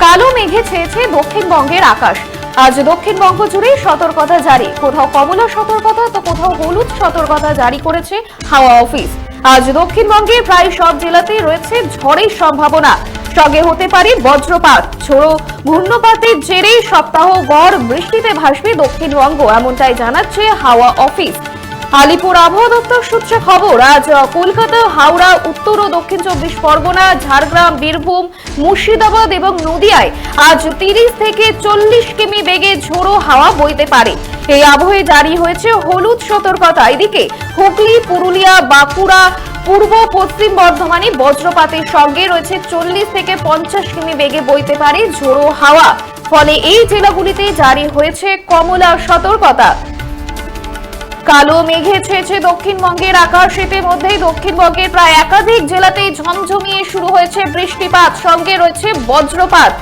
কালো মেঘে ছেয়েছে দক্ষিণবঙ্গের আকাশ। আজ দক্ষিণবঙ্গ জুড়ে সতর্কতা জারি, কোথাও কমলা সতর্কতা তো কোথাও হলুদ সতর্কতা জারি করেছে হাওয়া অফিস। আজ দক্ষিণবঙ্গের প্রায় সব জেলাতেই রয়েছে ঝড়ের সম্ভাবনা, সঙ্গে হতে পারে বজ্রপাত। ঝোড়ো ঘূর্ণপাতের জেরে সপ্তাহ গড় বৃষ্টিতে ভাসবে দক্ষিণবঙ্গ, এমনটাই জানাচ্ছে হাওয়া অফিস। আলিপুর আবহাওয়া দপ্তর সূত্রে খবর, আজ কলকাতা, হাওড়া, উত্তর ও দক্ষিণ 24 পরগনা, ঝাড়গ্রাম, বীরভূম, মুর্শিদাবাদ এবং নদিয়ায় আজ 30 থেকে 40 কিমি বেগে ঝোড়ো হাওয়া বইতে পারে। এই আবহে জারি হয়েছে হলুদ সতর্কতা। এদিকে হুগলি, পুরুলিয়া, বাঁকুড়া, পূর্ব পশ্চিম বর্ধমানে বজ্রপাতের সঙ্গে রয়েছে 40 থেকে 50 কিমি বেগে বইতে পারে ঝোড়ো হাওয়া। ফলে এই জেলাগুলিতে জারি হয়েছে কমলা সতর্কতা। কালো মেঘে ছেয়েছে দক্ষিণবঙ্গের আকাশ। ইতিমধ্যেই দক্ষিণবঙ্গের প্রায় একাধিক জেলাতেই ঝমঝমিয়ে শুরু হয়েছে বৃষ্টিপাত, সঙ্গে রয়েছে বজ্রপাত।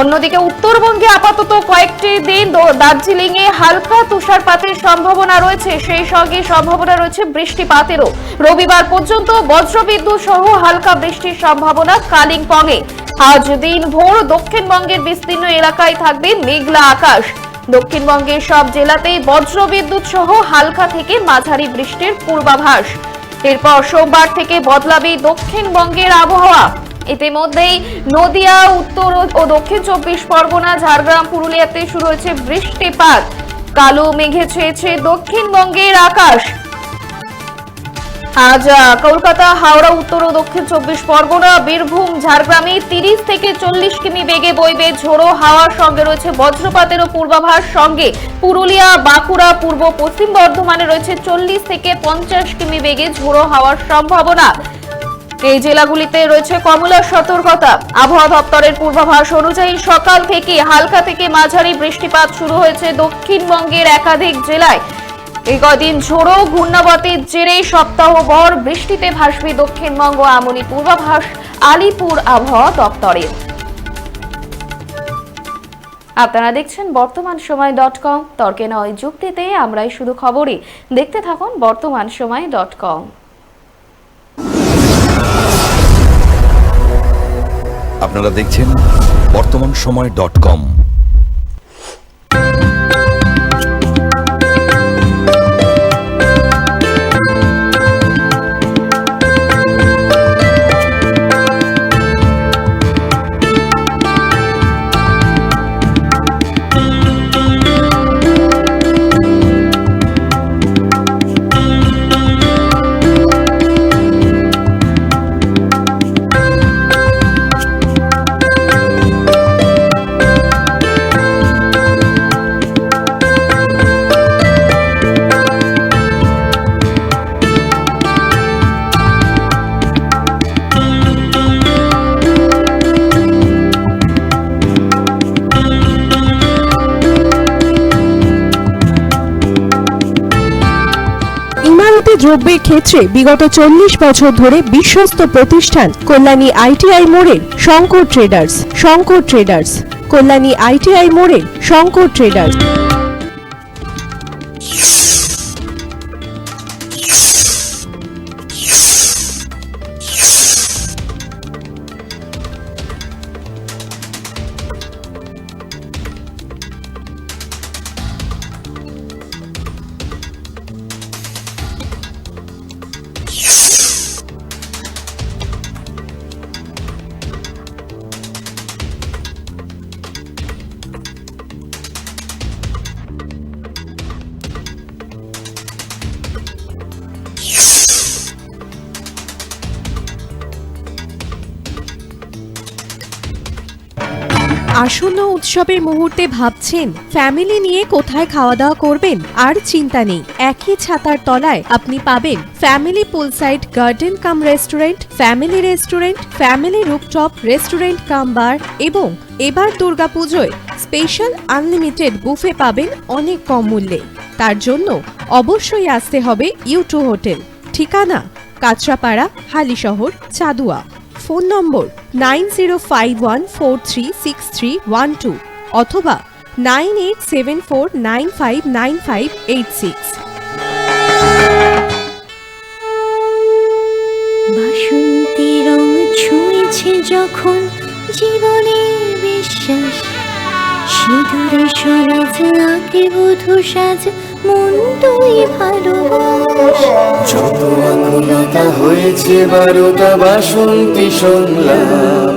অন্যদিকে উত্তরবঙ্গে আপাতত কয়েকটি দিন দার্জিলিং এ হালকা তুষারপাতের সম্ভাবনা রয়েছে, সেই সঙ্গে সম্ভাবনা রয়েছে বৃষ্টিপাতেরও। রবিবার পর্যন্ত বজ্রবিদ্যুৎ সহ হালকা বৃষ্টির সম্ভাবনা কালিম্পংয়ে। আজ দিনভর দক্ষিণবঙ্গের বিস্তীর্ণ এলাকায় থাকবে মেঘলা আকাশ। দক্ষিণবঙ্গের সব জেলাতেই বজ্রবিদ্যুৎ সহ হালকা থেকে মাঝারি বৃষ্টির পূর্বাভাস। এরপর সোমবার থেকে বদলাবে দক্ষিণবঙ্গের আবহাওয়া। ইতিমধ্যেই নদিয়া, উত্তর ও দক্ষিণ 24 পরগনা, ঝাড়গ্রাম, পুরুলিয়াতে শুরু হয়েছে বৃষ্টিপাত। কালো মেঘে ছেয়েছে দক্ষিণবঙ্গের আকাশ। আজ কলকাতা, হাওড়া, উত্তর ও দক্ষিণ 24 পরগনা, বীরভূম, ঝাড়গ্রামে 30 থেকে 40 কিমি বেগে বইবে ঝোড়ো হাওয়ার সঙ্গে রয়েছে বজ্রপাতেরও পূর্বাভাস। সঙ্গে পুরুলিয়া, বাঁকুড়া, পূর্ব পশ্চিম বর্ধমানে রয়েছে 40 থেকে 50 কিমি বেগে ঝোড়ো হাওয়ার সম্ভাবনা। এই জেলাগুলিতে রয়েছে কমলা সতর্কতা। আবহাওয়া দপ্তরের পূর্বাভাস অনুযায়ী সকাল থেকে হালকা থেকে মাঝারি বৃষ্টিপাত শুরু হয়েছে দক্ষিণবঙ্গের একাধিক জেলায়। এই কদিন ঝোড়ো ঘূর্ণাবতের জেরে সপ্তাহভর বৃষ্টিতে ভাসবে দক্ষিণবঙ্গ, এমনই পূর্বাভাস আলিপুর আবহাওয়া দপ্তরের। আপনারা দেখছেন বর্তমান সময় .com, তর্কে নয় যুক্তিতে আমরাই শুধু খবরে। দেখতে থাকুন বর্তমান সময় .com। আপনারা দেখছেন বর্তমান সময় .com। দ্রব্যের ক্ষেত্রে বিগত 40 বছর ধরে বিশ্বস্ত প্রতিষ্ঠান কল্যাণী ITI মোড়ের শঙ্কর ট্রেডার্স। কল্যাণী ITI মোড়ের শঙ্কর ট্রেডার্স। আসন্ন উৎসবের মুহূর্তে ভাবছেন ফ্যামিলি নিয়ে কোথায় খাওয়া দাওয়া করবেন? আর চিন্তা নেই, একই ছাতার তলায় আপনি পাবেন family poolside garden cum restaurant, family rooftop restaurant cum bar এবং এবার দুর্গাপুজোয় স্পেশাল আনলিমিটেড বুফে পাবেন অনেক কম মূল্যে। তার জন্য অবশ্যই আসতে হবে U2 হোটেল। ঠিকানা কাঁচরাপাড়া, হালিশহর, চাদুয়া। ফোন নম্বর 9051436312 অথবা 9874959586। বাসন্তী রং ছুঁয়েছে যখন জীবনের বিশ্বাস, সিঁদুরে সরাজ আঁকে বধূ সাজ, মন তুই ভালোবাস। যত আকুলতা হয়েছে বারোটা বাসন্তী সংলাপ,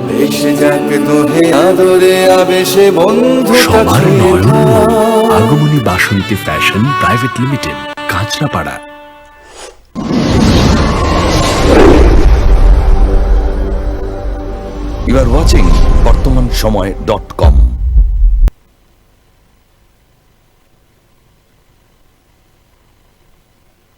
ভেসে যাক দোহে আদরে আবেশে বন্ধুতা সবার ছুঁয়ে নয়ন থাক। Agomoni Basanti fashion private limited, Kanchrapara. You are watching বর্তমান সময়.com।